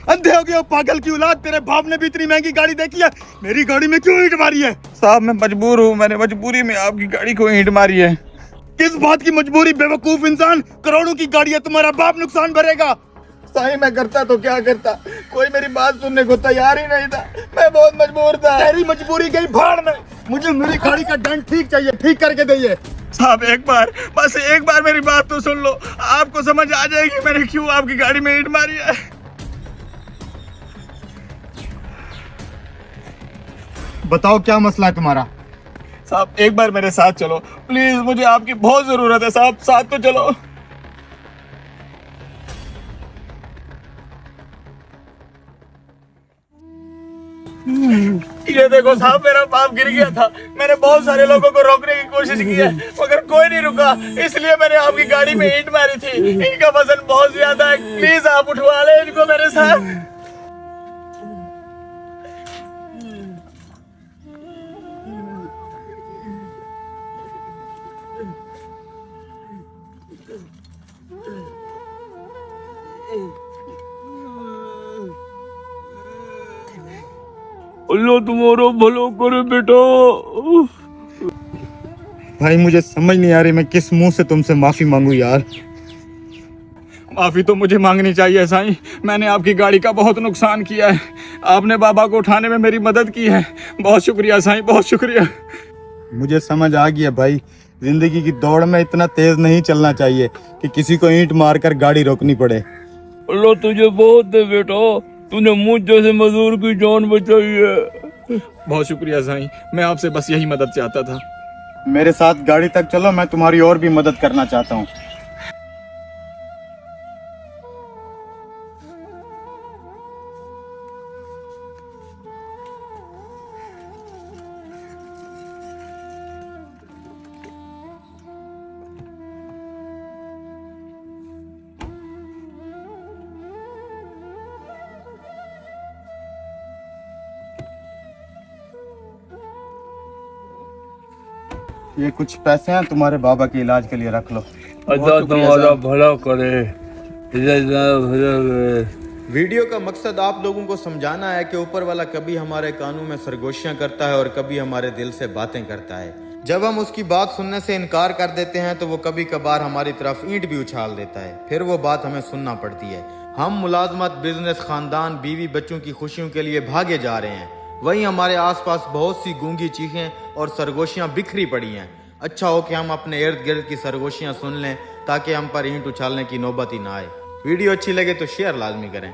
अंधे हो गए हो पागल की औलाद, तेरे बाप ने भी इतनी महंगी गाड़ी देखी है, मेरी गाड़ी में क्यों ईंट मारी है? साहब मैं मजबूर हूँ, मैंने मजबूरी में आपकी गाड़ी को ईंट मारी है। किस बात की मजबूरी बेवकूफ इंसान, करोड़ों की गाड़ी है, तुम्हारा बाप नुकसान भरेगा। साईं मैं करता तो क्या करता, कोई मेरी बात सुनने को तैयार ही नहीं था, मैं बहुत मजबूर था। तेरी मजबूरी गई भाड़ में, मुझे मेरी गाड़ी का डेंट ठीक चाहिए, ठीक करके दइए। साहब एक बार, बस एक बार मेरी बात तो सुन लो, आपको समझ आ जाएगी मैंने क्यों आपकी गाड़ी में ईंट मारी है। बताओ क्या मसला है तुम्हारा? साहब एक बार मेरे साथ चलो प्लीज, मुझे आपकी बहुत जरूरत है साहब, साथ तो चलो। ये देखो साहब, मेरा बाप गिर गया था, मैंने बहुत सारे लोगों को रोकने की कोशिश की है मगर कोई नहीं रुका, इसलिए मैंने आपकी गाड़ी में ईंट मारी थी। इनका वजन बहुत ज्यादा है, प्लीज आप उठवा ले इनको मेरे साथ। अल्लाह तुम्हारा भला करे बेटा। भाई मुझे समझ नहीं आ रही मैं किस मुंह से तुमसे माफी मांगू यार। माफी तो मुझे मांगनी चाहिए साईं, मैंने आपकी गाड़ी का बहुत नुकसान किया है, आपने बाबा को उठाने में मेरी मदद की है, बहुत शुक्रिया साईं, बहुत शुक्रिया। मुझे समझ आ गया भाई, जिंदगी की दौड़ में इतना तेज नहीं चलना चाहिए कि किसी को ईंट मारकर गाड़ी रोकनी पड़े। अल्लाह तुझे बहुत दे बेटा, तूने मुझ जैसे मजदूर की जान बचाई है। बहुत शुक्रिया साईं, मैं आपसे बस यही मदद चाहता था। मेरे साथ गाड़ी तक चलो, मैं तुम्हारी और भी मदद करना चाहता हूँ। ये कुछ पैसे हैं तुम्हारे बाबा के इलाज के लिए, रख लो। अल्लाह तुम्हारा भला करे, भला करे। वीडियो का मकसद आप लोगों को समझाना है कि ऊपर वाला कभी हमारे कानों में सरगोशियां करता है और कभी हमारे दिल से बातें करता है। जब हम उसकी बात सुनने से इनकार कर देते हैं तो वो कभी कभार हमारी तरफ ईंट भी उछाल देता है, फिर वो बात हमें सुनना पड़ती है। हम मुलाजमत, बिजनेस, खानदान, बीवी बच्चों की खुशियों के लिए भागे जा रहे हैं, वहीं हमारे आसपास बहुत सी गूंगी चीखें और सरगोशियां बिखरी पड़ी हैं। अच्छा हो कि हम अपने इर्द गिर्द की सरगोशियां सुन लें ताकि हम पर ईंट उछालने की नौबत ही ना आए। वीडियो अच्छी लगे तो शेयर लाजमी करें।